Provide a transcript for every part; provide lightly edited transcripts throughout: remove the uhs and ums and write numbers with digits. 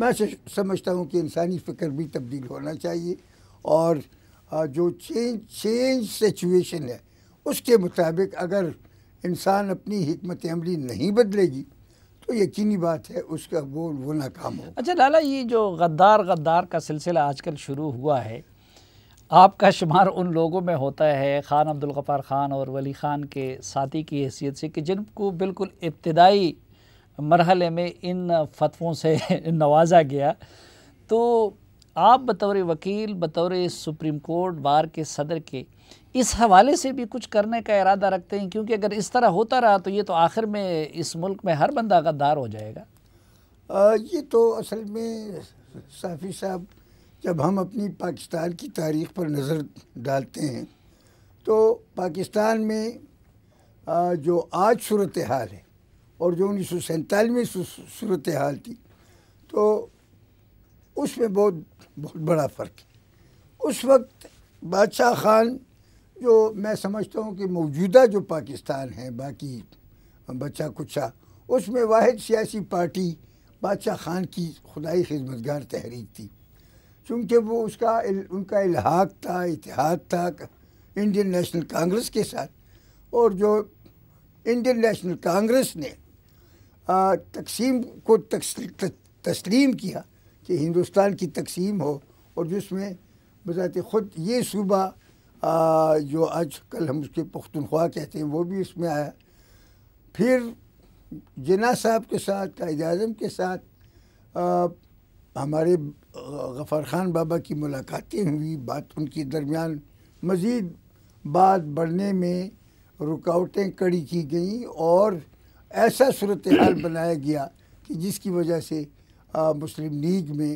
میں سمجھتا ہوں کہ انسانی فکر بھی تبدیل ہونا چاہیے، اور جو چینج سچویشن ہے اس کے مطابق اگر انسان اپنی حکمت عملی نہیں بدلے گی تو یقینی بات ہے اس کا وہ ناکام ہو۔ اچھا لالا، یہ جو غدار کا سلسلہ آج کل شروع ہوا ہے، آپ کا شمار ان لوگوں میں ہوتا ہے خان عبدالغفار خان اور ولی خان کے ساتھی کی حیثیت سے کہ جن کو بالکل ابتدائی مرحلے میں ان فتووں سے نوازا گیا، تو آپ بطور وکیل، بطور سپریم کورٹ بار کے صدر کے اس حوالے سے بھی کچھ کرنے کا ارادہ رکھتے ہیں؟ کیونکہ اگر اس طرح ہوتا رہا تو یہ تو آخر میں اس ملک میں ہر بندہ غدار ہو جائے گا۔ یہ تو اصل میں صافی صاحب، جب ہم اپنی پاکستان کی تاریخ پر نظر ڈالتے ہیں تو پاکستان میں جو آج صورتحال ہے اور جو 1947 میں صورتحال تھی، تو اس میں بہت بڑا فرق ہے۔ اس وقت بادشاہ خان، جو میں سمجھتا ہوں کہ موجودہ جو پاکستان ہے، باقی بچہ کچھا، اس میں واحد سیاسی پارٹی بادشاہ خان کی خدائی خدمتگار تحریک تھی، چونکہ وہ ان کا الحاق تھا، اتحاد تھا انڈین نیشنل کانگریس کے ساتھ، اور جو انڈین نیشنل کانگریس نے تقسیم کو تسلیم کیا کہ ہندوستان کی تقسیم ہو، اور جس میں بذات خود یہ صوبہ جو آج کل ہم اس کے پختونخوا کہتے ہیں وہ بھی اس میں آیا۔ پھر جناح صاحب کے ساتھ، قائد اعظم کے ساتھ ہمارے غفار خان بابا کی ملاقاتیں ہوئی، بات ان کے درمیان مزید بات بڑھنے میں رکاوٹیں کڑی کی گئیں، اور ایسا صورتحال بنایا گیا کہ جس کی وجہ سے مسلم لیگ میں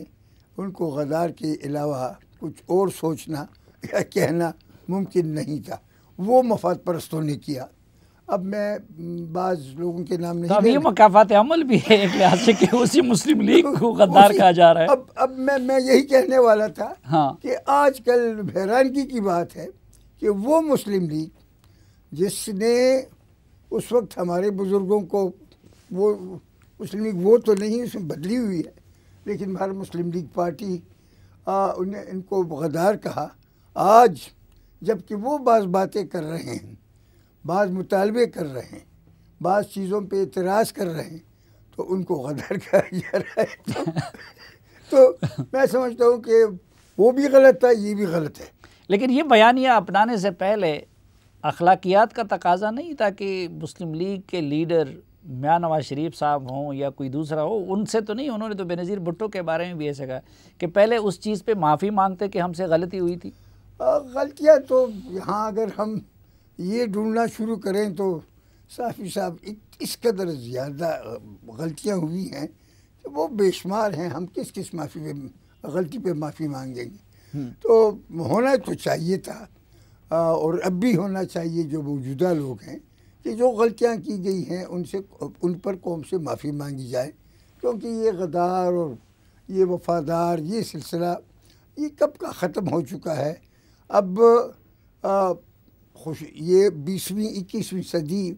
ان کو غدار کے علاوہ کچھ اور سوچنا یا کہنا ممکن نہیں تھا۔ وہ مفاد پرستوں نے کیا۔ اب میں بعض لوگوں کے نام نہیں، اب یہ مکافات عمل بھی ہے ایک لحاظ سے کہ اسی مسلم لیگ کو غدار کہا جا رہا ہے۔ اب میں یہی کہنے والا تھا ہاں کہ آج کل حیرانگی کی بات ہے کہ وہ مسلم لیگ جس نے اس وقت ہمارے بزرگوں کو، وہ مسلم لیگ وہ تو نہیں، اس میں بدلی ہوئی ہے، لیکن ہر مسلم لیگ پارٹی ان کو غدار کہا۔ آج جب کہ وہ بعض باتیں کر رہے ہیں، بعض مطالبے کر رہے ہیں، بعض چیزوں پہ اعتراض کر رہے ہیں، تو ان کو غدار کہا جا رہا ہے۔ تو میں سمجھتا ہوں کہ وہ بھی غلط تھا، یہ بھی غلط ہے۔ لیکن یہ بیانیہ اپنانے سے پہلے اخلاقیات کا تقاضا نہیں تھا کہ مسلم لیگ کے لیڈر میاں نواز شریف صاحب ہوں یا کوئی دوسرا ہو، ان سے تو نہیں، انہوں نے تو بے نظیر بھٹو کے بارے میں بھی ایسے کہا کہ پہلے اس چیز پہ معافی مانگتے کہ ہم سے غلطی ہوئی تھی؟ غلطیاں تو یہاں اگر ہم یہ ڈھونڈنا شروع کریں تو صافی صاحب اس قدر زیادہ غلطیاں ہوئی ہیں کہ وہ بے شمار ہیں۔ ہم کس غلطی پہ معافی مانگیں گے؟ تو ہونا تو چاہیے تھا، اور اب بھی ہونا چاہیے جو موجودہ لوگ ہیں کہ جو غلطیاں کی گئی ہیں ان پر قوم سے معافی مانگی جائے، کیونکہ یہ غدار اور یہ وفادار یہ سلسلہ یہ کب کا ختم ہو چکا ہے۔ اب یہ 20ویں 21ویں صدی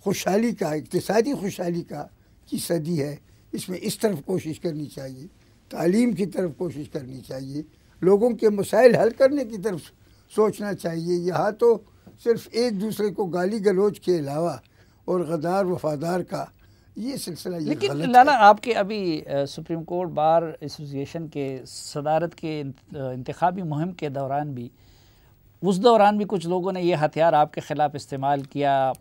خوشحالی کا، اقتصادی خوشحالی کی صدی ہے۔ اس میں اس طرف کوشش کرنی چاہیے، تعلیم کی طرف کوشش کرنی چاہیے، لوگوں کے مسائل حل کرنے کی طرف سوچنا چاہیے۔ یہاں تو صرف ایک دوسرے کو گالی گلوچ کے علاوہ اور غدار وفادار کا یہ سلسلہ یہ غلط ہے۔ لیکن لالا، آپ کے ابھی سپریم کورٹ بار ایسوسی ایشن کے صدارت کے انتخابی مہم کے دوران بھی، اس دوران بھی کچھ لوگوں نے یہ ہتھیار آپ کے خلاف استعمال کیا،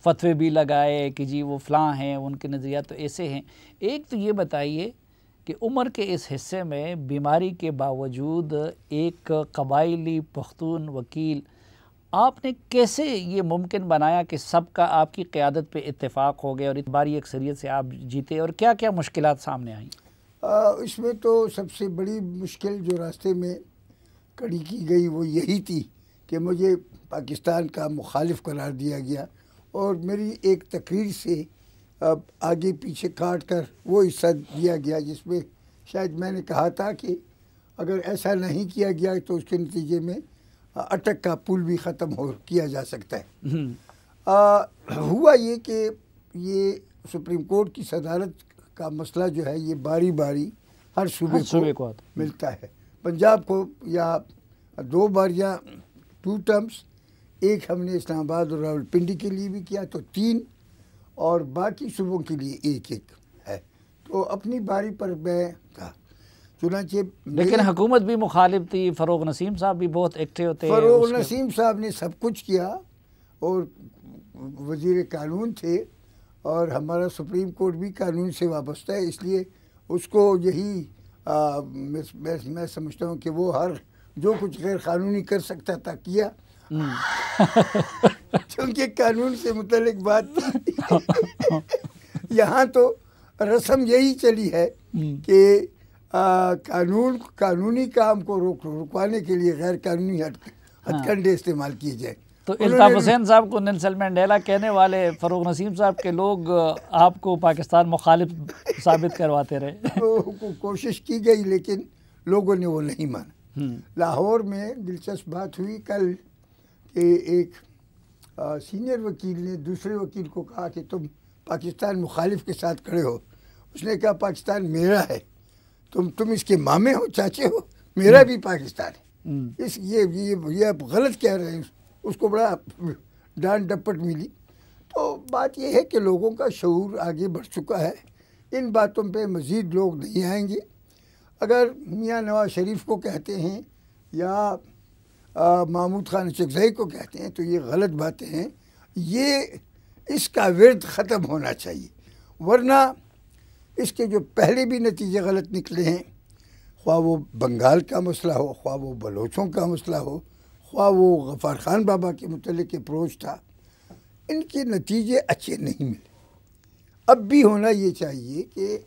فتوے بھی لگائے کہ جی وہ فلاں ہیں، ان کے نظریات تو ایسے ہیں۔ ایک تو یہ بتائیے کہ عمر کے اس حصے میں بیماری کے باوجود ایک قبائلی پختون وکیل، آپ نے کیسے یہ ممکن بنایا کہ سب کا آپ کی قیادت پہ اتفاق ہو گیا اور اتباری اکثریت سے آپ جیتے، اور کیا کیا مشکلات سامنے آئیں؟ اس میں تو سب سے بڑی مشکل جو راستے میں کھڑی کی گئی وہ یہی تھی کہ مجھے پاکستان کا مخالف قرار دیا گیا، اور میری ایک تقریر سے آگے پیچھے کاٹ کر وہ حصہ دیا گیا جس میں شاید میں نے کہا تھا کہ اگر ایسا نہیں کیا گیا تو اس کے نتیجے میں اٹک کا پل بھی ختم کیا جا سکتا ہے۔ ہوا یہ کہ یہ سپریم کورٹ کی صدارت کا مسئلہ جو ہے یہ باری باری ہر صوبے کو ملتا ہے. پنجاب کو یا 2 بار یا 2 ٹرمز، ایک ہم نے اسلام آباد اور راولپنڈی کے لیے بھی کیا تو 3، اور باقی صوبوں کے لیے 1 ہے. تو اپنی باری پر میں تھا. چنانچہ لیکن حکومت بھی مخالف تھی، فروغ نسیم صاحب بھی بہت ایکٹیو تھے. فروغ نسیم صاحب نے سب کچھ کیا اور وزیر قانون تھے، اور ہمارا سپریم کورٹ بھی قانون سے وابستہ ہے، اس لیے اس کو یہی میں سمجھتا ہوں کہ وہ جو کچھ غیر قانونی کر سکتا تھا کیا، چونکہ قانون سے متعلق بات تھی. یہاں تو رسم یہی چلی ہے کہ قانونی کام کو رکوانے کے لیے غیر قانونی ہتھ کنڈے استعمال کیے جائیں. تو الطاف حسین صاحب کو نیلسن منڈیلا کہنے والے فروغ نسیم صاحب کے لوگ آپ کو پاکستان مخالف ثابت کرواتے رہے. کوشش کی گئی لیکن لوگوں نے وہ نہیں مانا. لاہور میں دلچسپ بات ہوئی کل کہ ایک سینئر وکیل نے دوسرے وکیل کو کہا کہ تم پاکستان مخالف کے ساتھ کھڑے ہو. اس نے کہا پاکستان میرا ہے، تم اس کے مامے ہو، چاچے ہو، میرا بھی پاکستان ہے. یہ آپ غلط کہہ رہے ہیں. اس کو بڑا ڈانٹ ڈپٹ ملی. تو بات یہ ہے کہ لوگوں کا شعور آگے بڑھ چکا ہے. ان باتوں پہ مزید لوگ نہیں آئیں گے. اگر میاں نواز شریف کو کہتے ہیں یا محمود خان اچکزئی کو کہتے ہیں تو یہ غلط باتیں ہیں. اس کا ورد ختم ہونا چاہیے، ورنہ اس کے جو پہلے بھی نتیجے غلط نکلے ہیں، خواہ وہ بنگال کا مسئلہ ہو، خواہ وہ بلوچوں کا مسئلہ ہو، خواہ وہ غفار خان بابا کے متعلق اپروچ تھا، ان کے نتیجے اچھے نہیں ملے. اب بھی ہونا یہ چاہیے کہ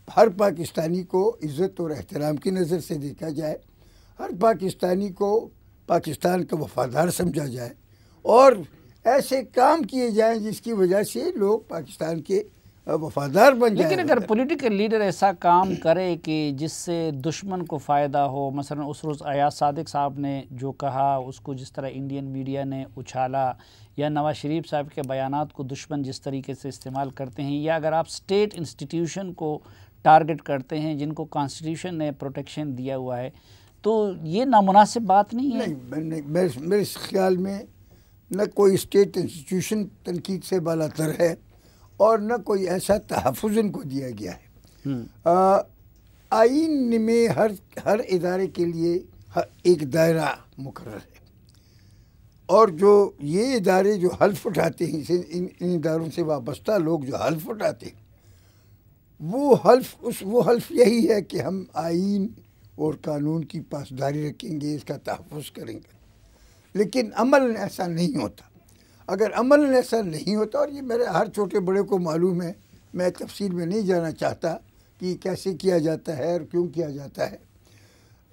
ہر پاکستانی کو عزت اور احترام کی نظر سے دیکھا جائے، ہر پاکستانی کو پاکستان کا وفادار سمجھا جائے، اور ایسے کام کیے جائیں جس کی وجہ سے لوگ پاکستان کے وفادار بن جائیں. لیکن اگر پولیٹیکل لیڈر ایسا کام کرے کہ جس سے دشمن کو فائدہ ہو، مثلا اس روز ایاز صادق صاحب نے جو کہا اس کو جس طرح انڈین میڈیا نے اچھالا، یا نواز شریف صاحب کے بیانات کو دشمن جس طریقے سے استعمال کرتے ہیں، یا اگر آپ اسٹیٹ انسٹیٹیوشن کو ٹارگٹ کرتے ہیں جن کو کانسٹیٹیوشن نے پروٹیکشن دیا ہوا ہے، تو یہ نامناسب بات نہیں ہے؟ نہیں، میرے خیال میں نہ کوئی اسٹیٹ انسٹیٹیوشن تنقید سے بالاتر ہے اور نہ کوئی ایسا تحفظ ان کو دیا گیا ہے. آئین میں ہر ادارے کے لیے ایک دائرہ مقرر ہے، اور جو یہ ادارے جو حلف اٹھاتے ہیں، ان اداروں سے وابستہ لوگ جو حلف اٹھاتے ہیں، وہ حلف یہی ہے کہ ہم آئین اور قانون کی پاسداری رکھیں گے، اس کا تحفظ کریں گے. لیکن عمل ایسا نہیں ہوتا. اگر عمل ایسا نہیں ہوتا، اور یہ میرے ہر چھوٹے بڑے کو معلوم ہے، میں تفصیل میں نہیں جانا چاہتا کہ کیسے کیا جاتا ہے اور کیوں کیا جاتا ہے،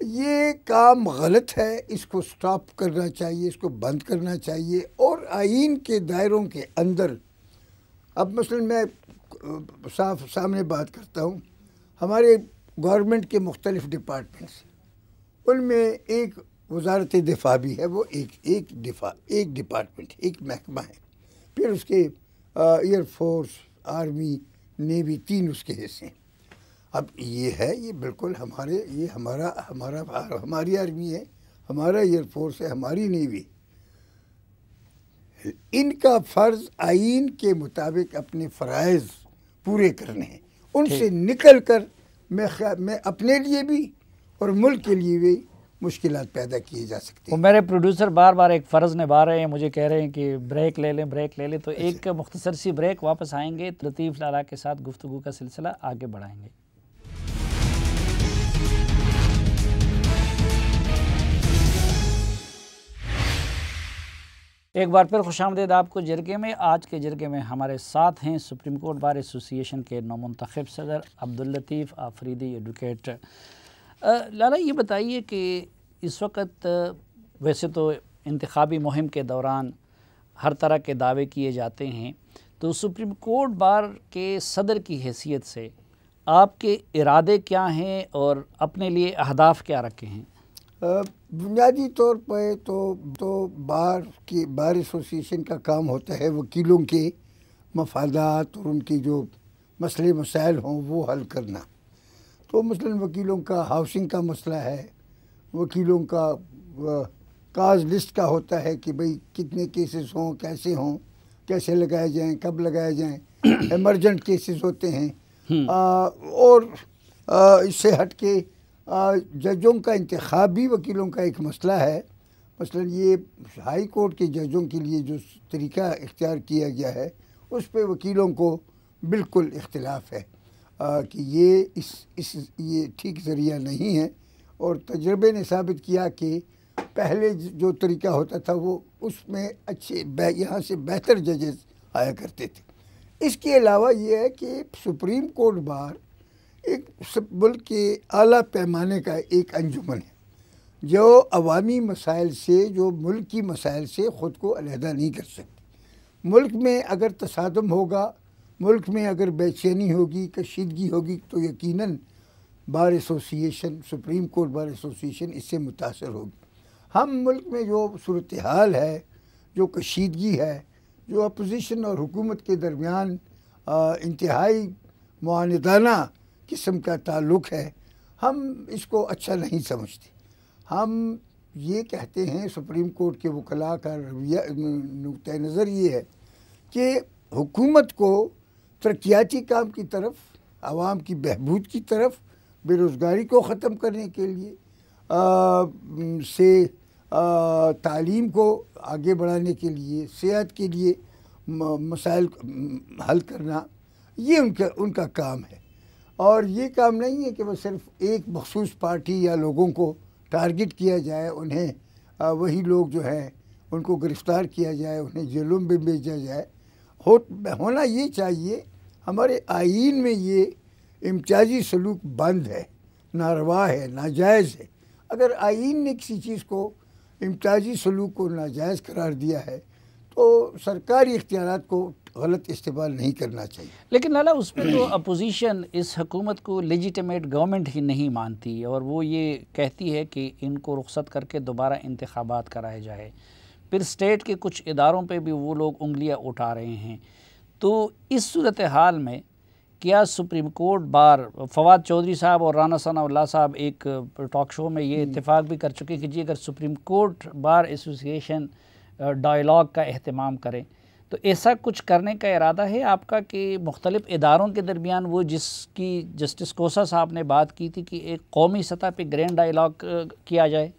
یہ کام غلط ہے. اس کو سٹاپ کرنا چاہیے، اس کو بند کرنا چاہیے، اور آئین کے دائروں کے اندر. اب مثلا میں صاف سامنے بات کرتا ہوں، ہمارے گورنمنٹ کے مختلف ڈپارٹمنٹس، ان میں ایک وزارت دفاع بھی ہے، وہ ایک ڈپارٹمنٹ، ایک محکمہ ہے. پھر اس کے ایئر فورس، آرمی، نیوی، 3 اس کے حصے ہیں. اب یہ بالکل ہماری آرمی ہے، ہمارا ایئر فورس ہے، ہماری نیوی. ان کا فرض آئین کے مطابق اپنے فرائض پورے کرنے ہیں. ان سے نکل کر میں اپنے لیے بھی اور ملک کے لیے بھی مشکلات پیدا کیے جا سکتے ہیں. میرے پروڈیوسر بار بار ایک فرض نبھا رہے ہیں، مجھے کہہ رہے ہیں کہ بریک لے لیں. تو ایک مختصر سی بریک، واپس آئیں گے، لطیف لالا کے ساتھ گفتگو کا سلسلہ آگے بڑھائیں گے. ایک بار پھر خوش آمدید آپ کو جرگے میں. آج کے جرگے میں ہمارے ساتھ ہیں سپریم کورٹ بار ایسوسی ایشن کے نومنتخب صدر عبداللطیف آفریدی ایڈوکیٹ. لالا یہ بتائیے کہ اس وقت ویسے تو انتخابی مہم کے دوران ہر طرح کے دعوے کیے جاتے ہیں، تو سپریم کورٹ بار کے صدر کی حیثیت سے آپ کے ارادے کیا ہیں اور اپنے لیے اہداف کیا رکھے ہیں؟ بنیادی طور پہ تو بار ایسوسی ایشن کا کام ہوتا ہے وکیلوں کے مفادات اور ان کے جو مسئلے مسائل ہوں وہ حل کرنا. تو مثلاً وکیلوں کا ہاؤسنگ کا مسئلہ ہے، وکیلوں کا کاز لسٹ کا ہوتا ہے کہ بھئی کتنے کیسز ہوں، کیسے لگائے جائیں، کب لگائے جائیں، ایمرجنٹ کیسز ہوتے ہیں، اور اس سے ہٹ کے ججوں کا انتخاب بھی وکیلوں کا ایک مسئلہ ہے۔ مثلاً یہ ہائی کورٹ کے ججوں کے لیے جو طریقہ اختیار کیا گیا ہے اس پہ وکیلوں کو بالکل اختلاف ہے کہ یہ ٹھیک ذریعہ نہیں ہے، اور تجربے نے ثابت کیا کہ پہلے جو طریقہ ہوتا تھا وہ اس میں اچھے یہاں سے بہتر ججز آیا کرتے تھے۔ اس کے علاوہ یہ ہے کہ سپریم کورٹ بار ایک ملک کے اعلیٰ پیمانے کا ایک انجمن ہے جو عوامی مسائل سے، جو ملکی مسائل سے خود کو علیحدہ نہیں کر سکتی۔ ملک میں اگر تصادم ہوگا، ملک میں اگر بے چینی ہوگی، کشیدگی ہوگی، تو یقیناً bar association, supreme court bar association اس سے متاثر ہوگی۔ ہم ملک میں جو صورتحال ہے، جو کشیدگی ہے، جو اپوزیشن اور حکومت کے درمیان انتہائی معاندانہ قسم کا تعلق ہے، ہم اس کو اچھا نہیں سمجھتے۔ ہم یہ کہتے ہیں، سپریم کورٹ کے وکلاء کا رویہ، نقطۂ نظر یہ ہے کہ حکومت کو ترقیاتی کام کی طرف، عوام کی بہبود کی طرف، بے روزگاری کو ختم کرنے کے لیے تعلیم کو آگے بڑھانے کے لیے، صحت کے لیے مسائل حل کرنا، یہ ان کا کام ہے۔ اور یہ کام نہیں ہے کہ وہ صرف ایک مخصوص پارٹی یا لوگوں کو ٹارگٹ کیا جائے، انہیں وہی لوگ جو ہیں ان کو گرفتار کیا جائے، انہیں جیلوں میں بھیجا جائے۔ ہونا یہ چاہیے، ہمارے آئین میں یہ امتیازی سلوک بند ہے، ناروا ہے، ناجائز ہے۔ اگر آئین نے کسی چیز کو، امتیازی سلوک کو ناجائز قرار دیا ہے تو سرکاری اختیارات کو غلط استعمال نہیں کرنا چاہیے۔ لیکن لالا، اس میں تو اپوزیشن اس حکومت کو لیجیٹیمیٹ گورنمنٹ ہی نہیں مانتی، اور وہ یہ کہتی ہے کہ ان کو رخصت کر کے دوبارہ انتخابات کرائے جائے۔ پھر اسٹیٹ کے کچھ اداروں پہ بھی وہ لوگ انگلیاں اٹھا رہے ہیں۔ تو اس صورتحال میں کیا supreme court bar, Fawad Chaudhry صاحب اور رانا ثناء اللہ صاحب ایک ٹاک شو میں یہ اتفاق بھی کر چکے کہ جی اگر supreme court bar association dialogue کا اہتمام کرے تو ایسا کچھ کرنے کا ارادہ ہے آپ کا کہ مختلف اداروں کے درمیان وہ جس کی جسٹس کوسا صاحب نے بات کی تھی کہ ایک قومی سطح پہ گرینڈ ڈائیلاگ کیا جائے؟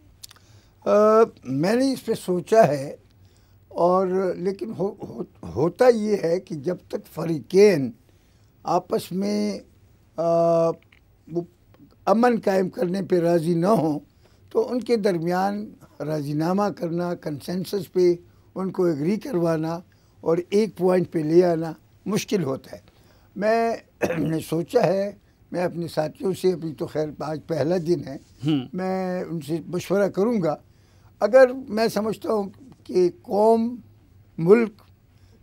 میں نے اس پہ سوچا ہے، اور لیکن ہوتا یہ ہے کہ جب تک فریقین آپس میں امن قائم کرنے پہ راضی نہ ہوں تو ان کے درمیان راضی نامہ کرنا، کنسنسس پہ ان کو ایگری کروانا اور ایک پوائنٹ پہ لے آنا مشکل ہوتا ہے۔ میں نے سوچا ہے، میں اپنے ساتھیوں سے، ابھی تو خیر آج پہلا دن ہے، میں ان سے مشورہ کروں گا۔ اگر میں سمجھتا ہوں کہ قوم، ملک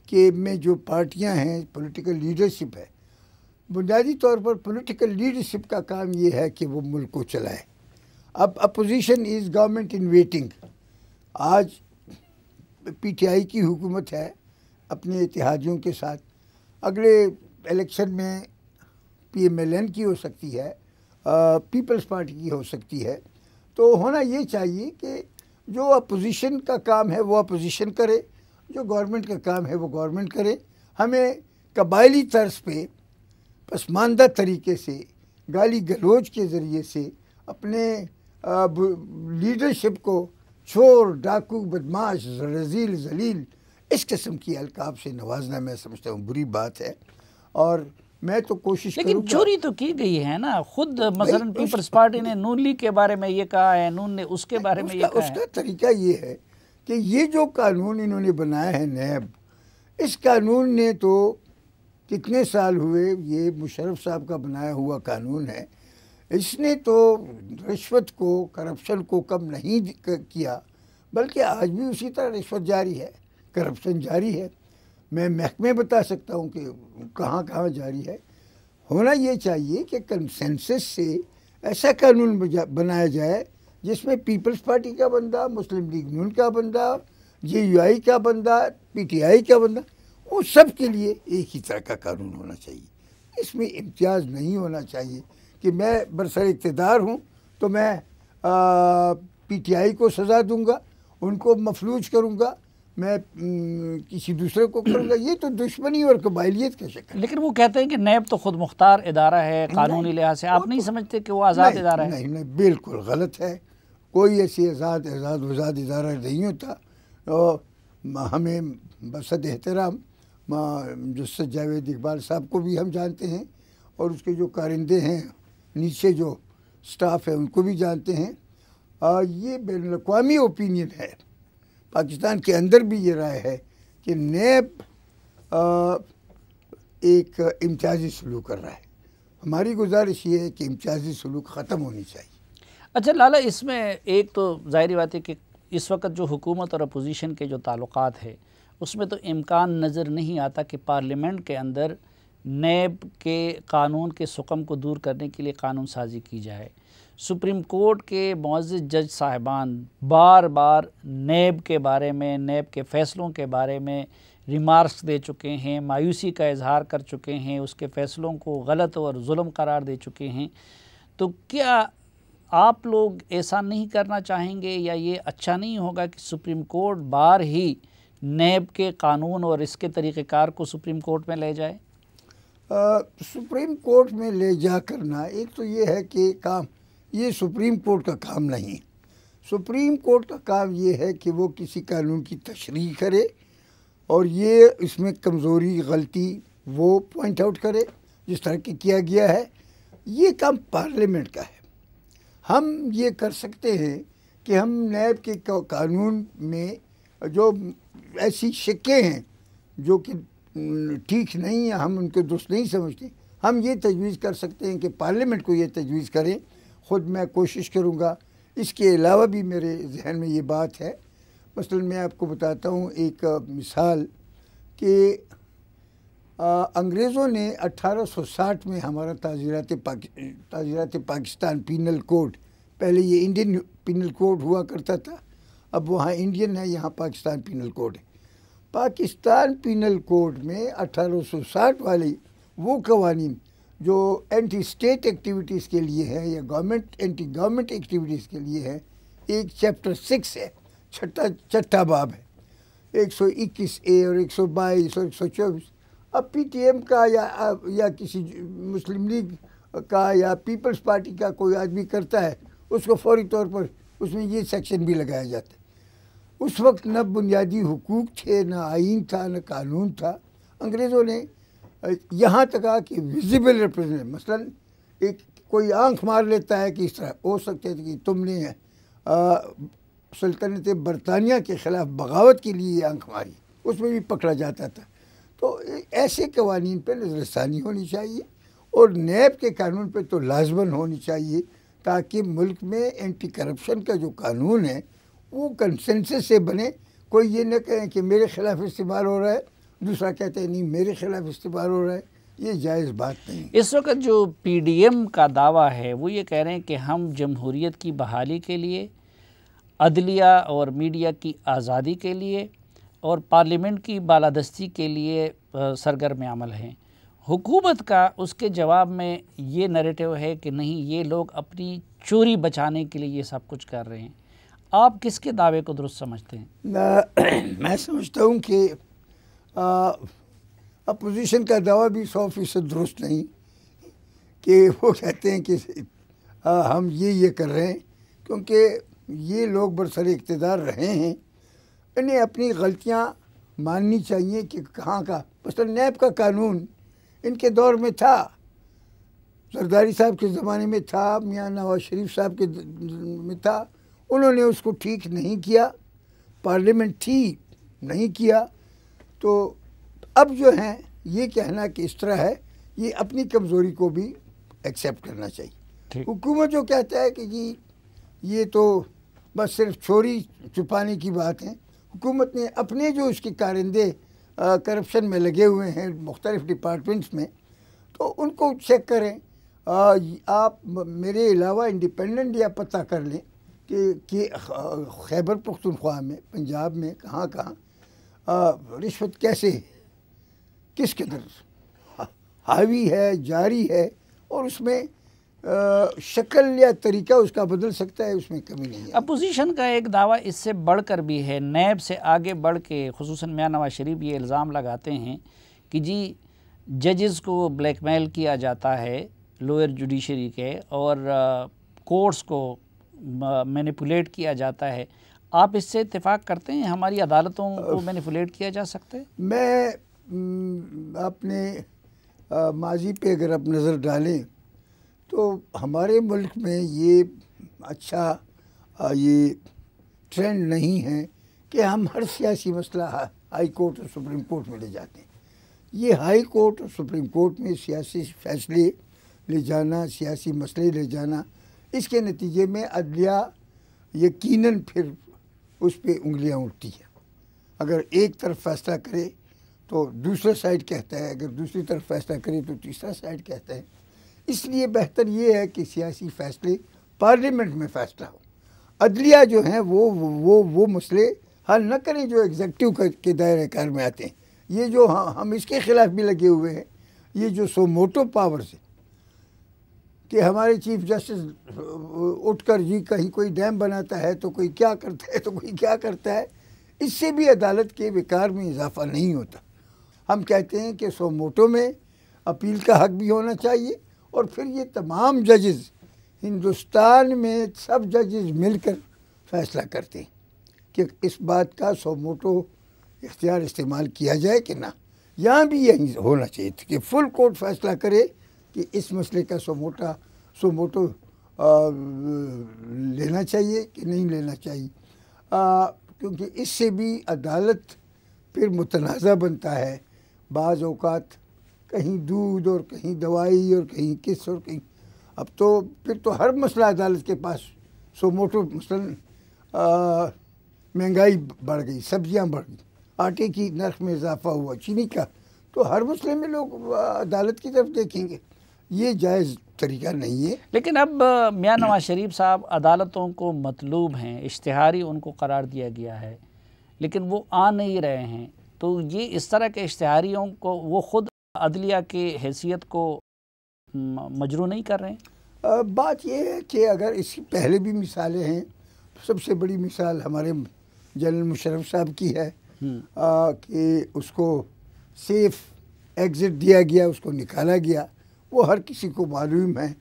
کے میں جو پارٹیاں ہیں، پولیٹیکل لیڈرشپ ہے، بنیادی طور پر پولیٹیکل لیڈرشپ کا کام یہ ہے کہ وہ ملک کو چلائے۔ اب opposition is government in waiting. آج پی ٹی آئی کی حکومت ہے اپنے اتحادیوں کے ساتھ، اگلے الیکشن میں پی ایم ایل این کی ہو سکتی ہے، پیپلز پارٹی کی ہو سکتی ہے۔ تو ہونا یہ چاہیے کہ جو اپوزیشن کا کام ہے وہ اپوزیشن کرے، جو گورنمنٹ کا کام ہے وہ گورنمنٹ کرے۔ ہمیں قبائلی طرز پہ، پسماندہ طریقے سے، گالی گلوچ کے ذریعے سے اپنے لیڈرشپ کو چور، ڈاکو، بدماش، رذیل، ذلیل، اس قسم کی القاب سے نوازنا میں سمجھتا ہوں بری بات ہے۔ اور میں تو کوشش کروں گا، لیکن چوری تو کی گئی ہے نا، خود مثلا پیپلز پارٹی نے نون لیگ کے بارے میں یہ کہا ہے، نون نے اس کے بارے میں یہ کہا ہے۔ اس کا طریقہ یہ ہے کہ یہ جو قانون انہوں نے بنایا ہے نیب، اس قانون نے تو کتنے سال ہوئے، یہ مشرف صاحب کا بنایا ہوا قانون ہے، اس نے تو رشوت کو، کرپشن کو کم نہیں کیا، بلکہ آج بھی اسی طرح رشوت جاری ہے، کرپشن جاری ہے۔ میں محکمے بتا سکتا ہوں کہ کہاں کہاں جاری ہے۔ ہونا یہ چاہیے کہ کنسنسس سے ایسا قانون بنایا جائے جس میں پیپلز پارٹی کا بندہ، مسلم لیگ نون کا بندہ، جے یو آئی کا بندہ، پی ٹی آئی کا بندہ، وہ سب کے لیے ایک ہی طرح کا قانون ہونا چاہیے۔ اس میں امتیاز نہیں ہونا چاہیے کہ میں برسر اقتدار ہوں تو میں پی ٹی آئی کو سزا دوں گا، ان کو مفلوج کروں گا، میں کسی دوسرے کو کروں گا، یہ تو دشمنی اور قبائلیت کا شکل ہے۔ لیکن وہ کہتے ہیں کہ نیب تو خود مختار ادارہ ہے قانونی لحاظ سے، آپ نہیں سمجھتے کہ وہ آزاد ادارہ ہے؟ نہیں، بالکل غلط ہے، کوئی ایسی آزاد ادارہ نہیں ہوتا۔ ہمیں بصد احترام جسٹس جاوید اقبال صاحب کو بھی ہم جانتے ہیں، اور اس کے جو کارندے ہیں نیچے جو سٹاف ہے ان کو بھی جانتے ہیں۔ یہ بین الاقوامی اوپینین ہے، پاکستان کے اندر بھی یہ رائے ہے کہ نیب ایک امتیازی سلوک کر رہا ہے۔ ہماری گزارش یہ ہے کہ امتیازی سلوک ختم ہونی چاہیے۔ اچھا لالا، اس میں ایک تو ظاہری بات ہے کہ اس وقت جو حکومت اور اپوزیشن کے جو تعلقات ہے اس میں تو امکان نظر نہیں آتا کہ پارلیمنٹ کے اندر نیب کے قانون کے سقم کو دور کرنے کے لیے قانون سازی کی جائے۔ سپریم کورٹ کے معزز جج صاحبان بار بار نیب کے بارے میں، نیب کے فیصلوں کے بارے میں ریمارکس دے چکے ہیں، مایوسی کا اظہار کر چکے ہیں، اس کے فیصلوں کو غلط اور ظلم قرار دے چکے ہیں۔ تو کیا آپ لوگ ایسا نہیں کرنا چاہیں گے، یا یہ اچھا نہیں ہوگا کہ سپریم کورٹ بار ہی نیب کے قانون اور اس کے طریقہ کار کو سپریم کورٹ میں لے جائے؟ سپریم کورٹ میں لے جا کرنا ایک تو یہ ہے کہ کام یہ سپریم کورٹ کا کام نہیں۔ سپریم کورٹ کا کام یہ ہے کہ وہ کسی قانون کی تشریح کرے اور یہ اس میں کمزوری غلطی وہ پوائنٹ آؤٹ کرے جس طرح کہ کیا گیا ہے۔ یہ کام پارلیمنٹ کا ہے۔ ہم یہ کر سکتے ہیں کہ ہم نیب کے قانون میں جو ایسی شکیں ہیں جو کہ ٹھیک نہیں ہیں، ہم ان کو درست نہیں سمجھتے، ہم یہ تجویز کر سکتے ہیں کہ پارلیمنٹ کو یہ تجویز کریں۔ خود میں کوشش کروں گا۔ اس کے علاوہ بھی میرے ذہن میں یہ بات ہے، مثلا میں آپ کو بتاتا ہوں ایک مثال کہ انگریزوں نے 1860 میں ہمارا تعزیرات پاکستان پینل کوڈ، پہلے یہ انڈین پینل کوڈ ہوا کرتا تھا، اب وہاں انڈین ہے، یہاں پاکستان پینل کوڈ ہے۔ پاکستان پینل کوڈ میں 1860 والے وہ قوانین جو اینٹی اسٹیٹ ایکٹیویٹیز کے لیے ہے یا اینٹی گورنمنٹ ایکٹیویٹیز کے لیے ہے، ایک چیپٹر 6 ہے، چھٹا باب ہے، 121A اور 122 اور 124۔ اب پی ٹی ایم کا یا کسی مسلم لیگ کا یا پیپلز پارٹی کا کوئی آدمی کرتا ہے، اس کو فوری طور پر اس میں یہ سیکشن بھی لگایا جاتا ہے۔ اس وقت نہ بنیادی حقوق تھے، نہ آئین تھا، نہ قانون تھا۔ انگریزوں نے یہاں تک آ کہ ویزیبل ریپرزینٹ، مثلا ایک کوئی آنکھ مار لیتا ہے کہ اس طرح ہو سکتے تھے کہ تم نے سلطنت برطانیہ کے خلاف بغاوت کے لیے یہ آنکھ ماری، اس میں بھی پکڑا جاتا تھا۔ تو ایسے قوانین پہ نظر ثانی ہونی چاہیے، اور نیب کے قانون پہ تو لازماً ہونی چاہیے، تاکہ ملک میں اینٹی کرپشن کا جو قانون ہے وہ کنسنسس سے بنے۔ کوئی یہ نہ کہے کہ میرے خلاف استعمال ہو رہا ہے، دوسرا کہتے ہیں نہیں میرے خلاف استعمال ہو رہا ہے، یہ جائز بات نہیں۔ اس وقت جو پی ڈی ایم کا دعویٰ ہے وہ یہ کہہ رہے ہیں کہ ہم جمہوریت کی بحالی کے لیے، عدلیہ اور میڈیا کی آزادی کے لیے اور پارلیمنٹ کی بالادستی کے لیے سرگرم عمل ہیں۔ حکومت کا اس کے جواب میں یہ نیریٹو ہے کہ نہیں، یہ لوگ اپنی چوری بچانے کے لیے یہ سب کچھ کر رہے ہیں۔ آپ کس کے دعوے کو درست سمجھتے ہیں؟ میں سمجھتا ہوں کہ اپوزیشن کا دعویٰ بھی 100% درست نہیں، کہ وہ کہتے ہیں کہ ہم یہ کر رہے ہیں، کیونکہ یہ لوگ برسر اقتدار رہے ہیں، انہیں اپنی غلطیاں ماننی چاہیے کہ کہاں کا، مثلا نیب کا قانون ان کے دور میں تھا، زرداری صاحب کے زمانے میں تھا، میاں نواز شریف صاحب کے میں تھا، انہوں نے اس کو ٹھیک نہیں کیا، پارلیمنٹ تھی نہیں کیا۔ تو اب جو ہیں یہ کہنا کہ اس طرح ہے، یہ اپنی کمزوری کو بھی ایکسیپٹ کرنا چاہیے۔ حکومت جو کہتا ہے کہ جی یہ تو بس صرف چوری چھپانے کی بات ہے، حکومت نے اپنے جو اس کے کارندے کرپشن میں لگے ہوئے ہیں مختلف ڈپارٹمنٹس میں، تو ان کو چیک کریں۔ آپ میرے علاوہ انڈیپینڈنٹ یا پتہ کر لیں کہ خیبر پختونخوا میں، پنجاب میں کہاں رشوت کیسے، کس قدر حاوی ہے، جاری ہے، اور اس میں شکل یا طریقہ اس کا بدل سکتا ہے، اس میں کمی نہیں ہے۔ اپوزیشن کا ایک دعویٰ اس سے بڑھ کر بھی ہے، نیب سے آگے بڑھ کے خصوصاً میاں نواز شریف یہ الزام لگاتے ہیں کہ جی ججز کو بلیک میل کیا جاتا ہے لوئر جوڈیشری کے، اور کورٹس کو مینیپولیٹ کیا جاتا ہے۔ آپ اس سے اتفاق کرتے ہیں ہماری عدالتوں کو مینیپولیٹ کیا جا سکتا ہے؟ میں اپنے ماضی پہ اگر آپ نظر ڈالیں تو ہمارے ملک میں یہ اچھا یہ ٹرینڈ نہیں ہے کہ ہم ہر سیاسی مسئلہ ہائی کورٹ اور سپریم کورٹ میں لے جاتے ہیں۔ یہ ہائی کورٹ اور سپریم کورٹ میں سیاسی فیصلے لے جانا، سیاسی مسئلے لے جانا، اس کے نتیجے میں عدلیہ یقیناً پھر اس پہ انگلیاں اٹھتی ہیں۔ اگر ایک طرف فیصلہ کرے تو دوسرا سائڈ کہتا ہے، اگر دوسری طرف فیصلہ کرے تو تیسرا سائڈ کہتا ہے۔ اس لیے بہتر یہ ہے کہ سیاسی فیصلے پارلیمنٹ میں فیصلہ ہو، عدلیہ جو ہیں وہ مسئلے حل نہ کریں جو ایگزیکٹو کے دائرۂ کار میں آتے ہیں۔ یہ جو ہم اس کے خلاف بھی لگے ہوئے ہیں، یہ جو سو موٹو پاورز ہے کہ ہمارے چیف جسٹس اٹھ کر جی کہیں کوئی ڈیم بناتا ہے تو کوئی کیا کرتا ہے تو کوئی کیا کرتا ہے، اس سے بھی عدالت کے وقار میں اضافہ نہیں ہوتا۔ ہم کہتے ہیں کہ سو موٹو میں اپیل کا حق بھی ہونا چاہیے، اور پھر یہ تمام ججز ہندوستان میں سب ججز مل کر فیصلہ کرتے ہیں کہ اس بات کا سو موٹو اختیار استعمال کیا جائے کہ نہ۔ یہاں بھی یہی ہونا چاہیے کہ فل کورٹ فیصلہ کرے کہ اس مسئلے کا سو موٹو لینا چاہیے کہ نہیں لینا چاہیے، کیونکہ اس سے بھی عدالت پھر متنازع بنتا ہے۔ بعض اوقات کہیں دودھ اور کہیں دوائی اور کہیں کس اور کہیں، اب تو پھر تو ہر مسئلہ عدالت کے پاس سو موٹو، مثلا مہنگائی بڑھ گئی، سبزیاں بڑھ گئی، آٹے کی نرخ میں اضافہ ہوا، چینی کا، تو ہر مسئلے میں لوگ عدالت کی طرف دیکھیں گے۔ یہ جائز طریقہ نہیں ہے۔ لیکن اب میاں نواز شریف صاحب عدالتوں کو مطلوب ہیں، اشتہاری ان کو قرار دیا گیا ہے، لیکن وہ آ نہیں رہے ہیں، تو یہ اس طرح کے اشتہاریوں کو وہ خود عدلیہ کی حیثیت کو مجروح نہیں کر رہے ہیں؟ بات یہ ہے کہ اگر اس سے پہلے بھی مثالیں ہیں، سب سے بڑی مثال ہمارے جنرل مشرف صاحب کی ہے کہ اس کو سیف ایگزٹ دیا گیا، اس کو نکالا گیا، وہ ہر کسی کو معلوم ہے۔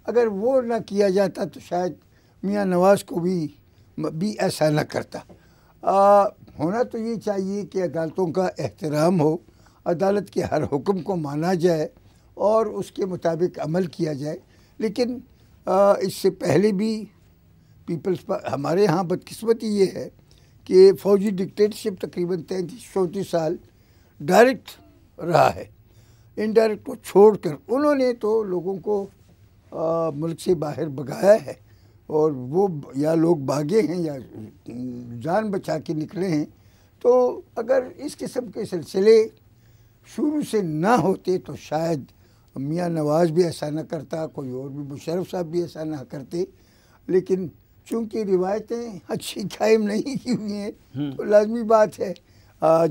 اگر وہ نہ کیا جاتا تو شاید میاں نواز کو بھی ایسا نہ کرتا۔ ہونا تو یہ چاہیے کہ عدالتوں کا احترام ہو، عدالت کے ہر حکم کو مانا جائے اور اس کے مطابق عمل کیا جائے۔ لیکن اس سے پہلے بھی ہمارے ہاں بدقسمتی یہ ہے کہ فوجی ڈکٹیٹرشپ تقریباً 33-34 سال ڈائریکٹ رہا ہے، انڈائریکٹ کو چھوڑ کر انہوں نے تو لوگوں کو ملک سے باہر بھگایا ہے، اور وہ یا لوگ بھاگے ہیں یا جان بچا کے نکلے ہیں۔ تو اگر اس قسم کے سلسلے شروع سے نہ ہوتے تو شاید میاں نواز بھی ایسا نہ کرتا، کوئی اور بھی، مشرف صاحب بھی ایسا نہ کرتے۔ لیکن چونکہ روایتیں اچھی قائم نہیں کی ہوئی ہیں تو لازمی بات ہے،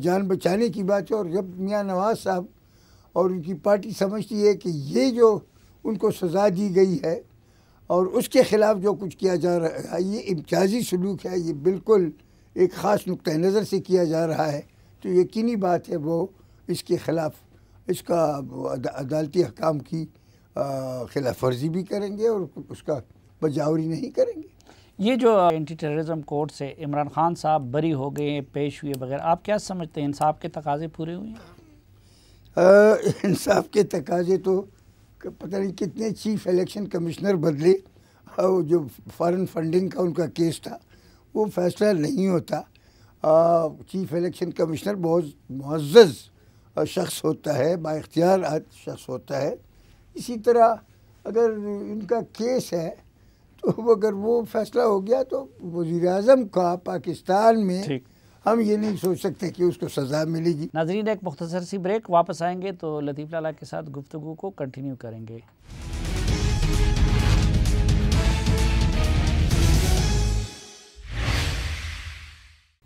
جان بچانے کی بات ہے۔ اور جب میاں نواز صاحب اور ان کی پارٹی سمجھتی ہے کہ یہ جو ان کو سزا دی گئی ہے اور اس کے خلاف جو کچھ کیا جا رہا ہے یہ امتیازی سلوک ہے، یہ بالکل ایک خاص نقطہ نظر سے کیا جا رہا ہے، تو یقینی بات ہے وہ اس کے خلاف، اس کا عدالتی احکام کی خلاف ورزی بھی کریں گے اور اس کا بجاوری نہیں کریں گے۔ یہ جو اینٹی ٹیررزم کورٹ سے عمران خان صاحب بری ہو گئے، پیش ہوئے بغیر، آپ کیا سمجھتے ہیں انصاف کے تقاضے پورے ہوئے ہیں؟ انصاف کے تقاضے تو پتہ نہیں کتنے چیف الیکشن کمشنر بدلے، جو فارن فنڈنگ کا ان کا کیس تھا وہ فیصلہ نہیں ہوتا۔ چیف الیکشن کمشنر بہت معزز شخص ہوتا ہے، با اختیار شخص ہوتا ہے۔ اسی طرح اگر ان کا کیس ہے تو اگر وہ فیصلہ ہو گیا تو وزیر اعظم کا پاکستان میں ہم یہ نہیں سوچ سکتے کہ اس کو سزا ملے گی۔ ناظرین ایک مختصر سی بریک، واپس آئیں گے تو لطیف لالا کے ساتھ گفتگو کو کنٹینیو کریں گے۔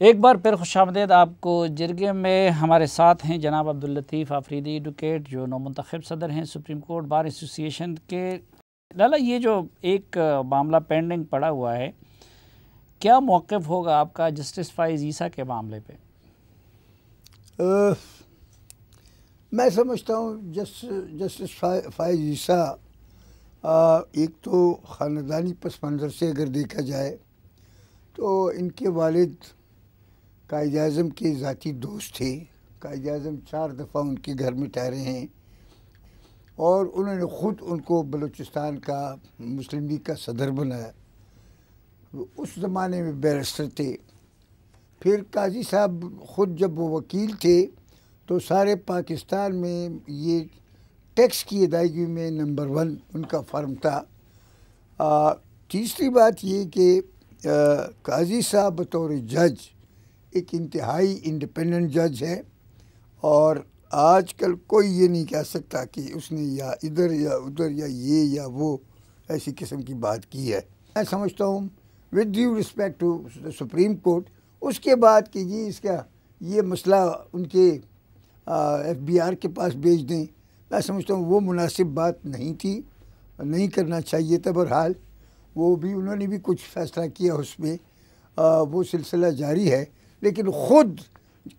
ایک بار پھر خوش آمدید آپ کو۔ جرگے میں ہمارے ساتھ ہیں جناب عبداللطیف آفریدی ایڈوکیٹ، جو نومنتخب صدر ہیں سپریم کورٹ بار ایسوسی ایشن کے۔ لالا یہ جو ایک معاملہ پینڈنگ پڑا ہوا ہے، کیا موقف ہوگا آپ کا جسٹس فائز عیسیٰ کے معاملے پہ؟ میں سمجھتا ہوں جسٹس فائز عیسیٰ ایک تو خاندانی پس منظر سے اگر دیکھا جائے تو ان کے والد قائد اعظم کے ذاتی دوست تھے. قائد اعظم 4 دفعہ ان کے گھر میں ٹھہرے ہیں اور انہوں نے خود ان کو بلوچستان کا مسلم لیگ کا صدر بنایا. اس زمانے میں بیرسٹر تھے. پھر قاضی صاحب خود جب وہ وکیل تھے تو سارے پاکستان میں یہ ٹیکس کی ادائیگی میں نمبر 1 ان کا فرم تھا. تیسری بات یہ کہ قاضی صاحب بطور جج ایک انتہائی انڈیپینڈنٹ جج ہے اور آج کل کوئی یہ نہیں کہہ سکتا کہ اس نے یا ادھر یا ادھر یا یہ یا وہ ایسی قسم کی بات کی ہے. میں سمجھتا ہوں with due respect to supreme court اس کے بعد کہ اس کا یہ مسئلہ ان کے FBR کے پاس بھیج دیں، میں سمجھتا ہوں وہ مناسب بات نہیں تھی، نہیں کرنا چاہیے تھا. بہرحال وہ بھی انہوں نے بھی کچھ فیصلہ کیا اس میں، وہ سلسلہ جاری ہے. لیکن خود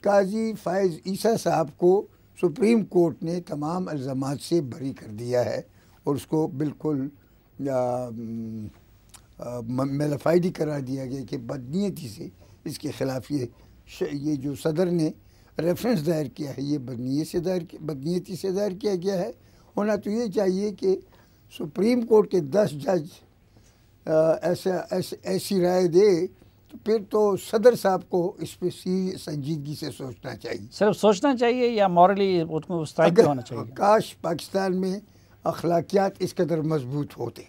قاضی فائز عیسیٰ صاحب کو سپریم کورٹ نے تمام الزامات سے بری کر دیا ہے اور اس کو بالکل میلافائڈی قرار دیا گیا کہ بدنیتی سے اس کے خلاف یہ جو صدر نے ریفرنس دائر کیا ہے یہ بدنیتی سے دائر کیا گیا ہے. ہونا تو یہ چاہیے کہ سپریم کورٹ کے 10 جج ایسی رائے دے تو پھر تو صدر صاحب کو اس پہ سنجیدگی سے سوچنا چاہیے. صرف سوچنا چاہیے یا مورلی اس کو مستعد ہونا چاہیے؟ کاش پاکستان میں اخلاقیات اس قدر مضبوط ہوتے.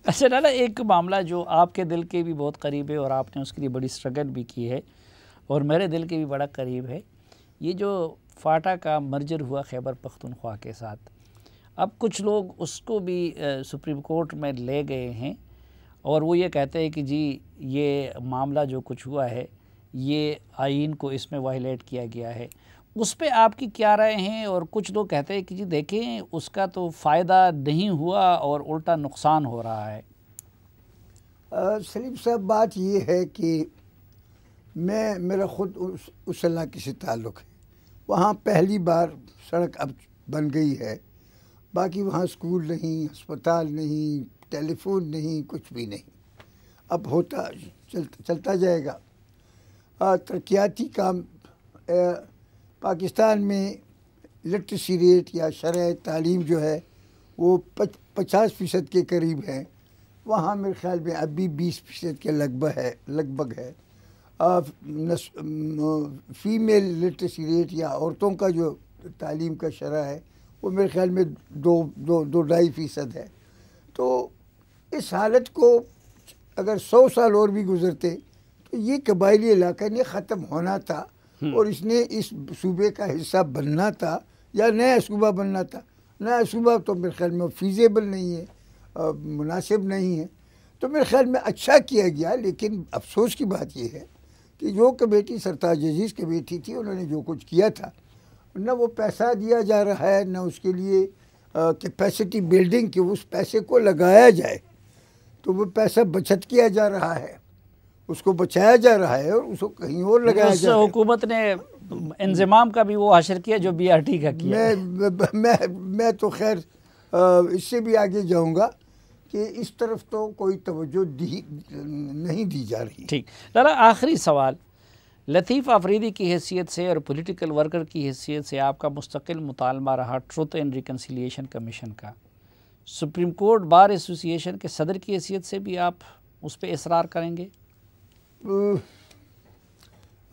اچھا لالا، ایک معاملہ جو آپ کے دل کے بھی بہت قریب ہے اور آپ نے اس کے لیے بڑی اسٹرگل بھی کی ہے اور میرے دل کے بھی بڑا قریب ہے، یہ جو فاٹا کا مرجر ہوا خیبر پختونخوا کے ساتھ، اب کچھ لوگ اس کو بھی سپریم کورٹ میں لے گئے ہیں اور وہ یہ کہتے ہیں کہ جی یہ معاملہ جو کچھ ہوا ہے یہ آئین کو اس میں وائلیٹ کیا گیا ہے. اس پہ آپ کی کیا رائے ہیں؟ اور کچھ لوگ کہتے ہیں کہ جی دیکھیں اس کا تو فائدہ نہیں ہوا اور الٹا نقصان ہو رہا ہے. سلیم صاحب بات یہ ہے کہ میرا خود اس علاقے سے تعلق ہے. وہاں پہلی بار سڑک اب بن گئی ہے، باقی وہاں اسکول نہیں، ہسپتال نہیں، ٹیلی فون نہیں، کچھ بھی نہیں. اب چلتا جائے گا. ترقیاتی کام پاکستان میں لٹریسی ریٹ یا شرح تعلیم جو ہے وہ 50% کے قریب ہے. وہاں میرے خیال میں ابھی 20% کے لگ بھگ ہے. فیمیل لٹریسی ریٹ یا عورتوں کا جو تعلیم کا شرح ہے وہ میرے خیال میں 2-2.5% ہے. تو اس حالت کو اگر 100 سال اور بھی گزرتے تو یہ قبائلی علاقہ نے ختم ہونا تھا اور اس نے اس صوبے کا حصہ بننا تھا یا نیا صوبہ بننا تھا. نیا صوبہ تو میرے خیال میں فیزیبل نہیں ہے، مناسب نہیں ہے. تو میرے خیال میں اچھا کیا گیا، لیکن افسوس کی بات یہ ہے کہ جو کمیٹی سرتاج عزیز کمیٹی تھی انہوں نے جو کچھ کیا تھا نہ وہ پیسہ دیا جا رہا ہے، نہ اس کے لیے کیپیسٹی بلڈنگ کے اس پیسے کو لگایا جائے. تو وہ پیسہ بچت کیا جا رہا ہے، اس کو بچایا جا رہا ہے اور اس کو کہیں اور لگایا جا رہا ہے. حکومت نے انضمام کا بھی وہ حشر کیا جو BRT کا کیا. میں تو خیر اس سے بھی آگے جاؤں گا کہ اس طرف تو کوئی توجہ نہیں دی جا رہی. ٹھیک لالا، آخری سوال، لطیف آفریدی کی حیثیت سے اور پولیٹیکل ورکر کی حیثیت سے آپ کا مستقل مطالبہ رہا ٹروتھ اینڈ ریکنسیلیشن کمیشن کا. سپریم کورٹ بار ایسوسی ایشن کے صدر کی حیثیت سے بھی آپ اس پہ اصرار کریں گے؟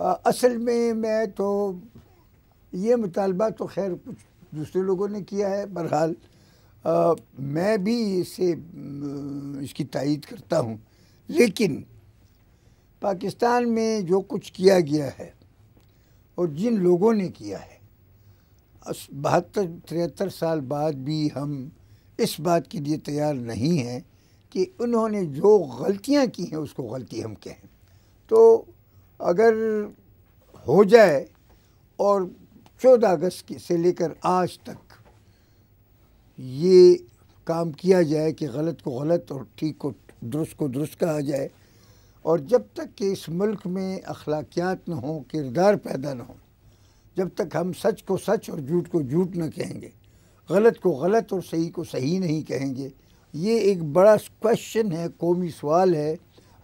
اصل میں تو یہ مطالبہ تو خیر کچھ دوسرے لوگوں نے کیا ہے. بہرحال میں بھی اس کی تائید کرتا ہوں، لیکن پاکستان میں جو کچھ کیا گیا ہے اور جن لوگوں نے کیا ہے 72-73 سال بعد بھی ہم اس بات کے لیے تیار نہیں ہیں کہ انہوں نے جو غلطیاں کی ہیں اس کو غلطی ہم کہیں. تو اگر ہو جائے اور 14 اگست سے لے کر آج تک یہ کام کیا جائے کہ غلط کو غلط اور ٹھیک کو درست کہا جائے، اور جب تک کہ اس ملک میں اخلاقیات نہ ہوں، کردار پیدا نہ ہوں، جب تک ہم سچ کو سچ اور جھوٹ کو جھوٹ نہ کہیں گے، غلط کو غلط اور صحیح کو صحیح نہیں کہیں گے، یہ ایک بڑا کویشچن ہے، قومی سوال ہے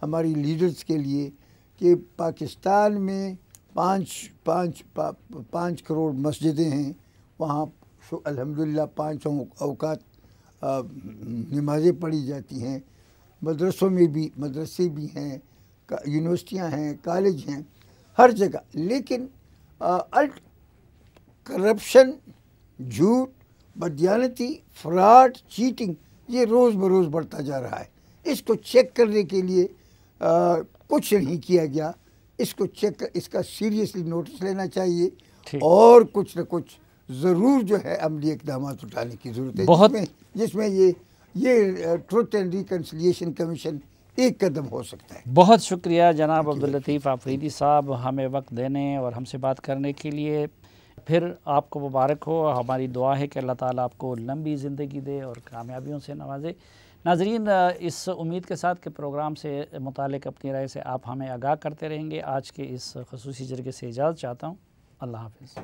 ہماری لیڈرز کے لیے کہ پاکستان میں پانچ کروڑ مسجدیں ہیں، وہاں الحمدللہ 5 اوقات نمازیں پڑھی جاتی ہیں، مدرسوں میں بھی مدرسے بھی ہیں، یونیورسٹیاں ہیں، کالج ہیں، ہر جگہ، لیکن کرپشن، جھوٹ، بددیانتی، فراڈ، چیٹنگ یہ روز بروز بڑھتا جا رہا ہے۔ اس کو چیک کرنے کے لیے کچھ نہیں کیا گیا، اس کا سیریسلی نوٹس لینا چاہیے، اور کچھ نہ کچھ ضرور جو ہے عملی اقدامات اٹھانے کی ضرورت ہے، جس میں یہ ٹروتھ اینڈ ریکنسیلیشن کمیشن ایک قدم ہو سکتا ہے۔ بہت شکریہ جناب عبداللطیف آفریدی صاحب ہمیں وقت دینے اور ہم سے بات کرنے کے لیے۔ پھر آپ کو مبارک ہو، ہماری دعا ہے کہ اللہ تعالیٰ آپ کو لمبی زندگی دے اور کامیابیوں سے نوازے۔ ناظرین، اس امید کے ساتھ کہ پروگرام سے متعلق اپنی رائے سے آپ ہمیں آگاہ کرتے رہیں گے، آج کے اس خصوصی جرگے سے اجازت چاہتا ہوں۔ اللہ حافظ۔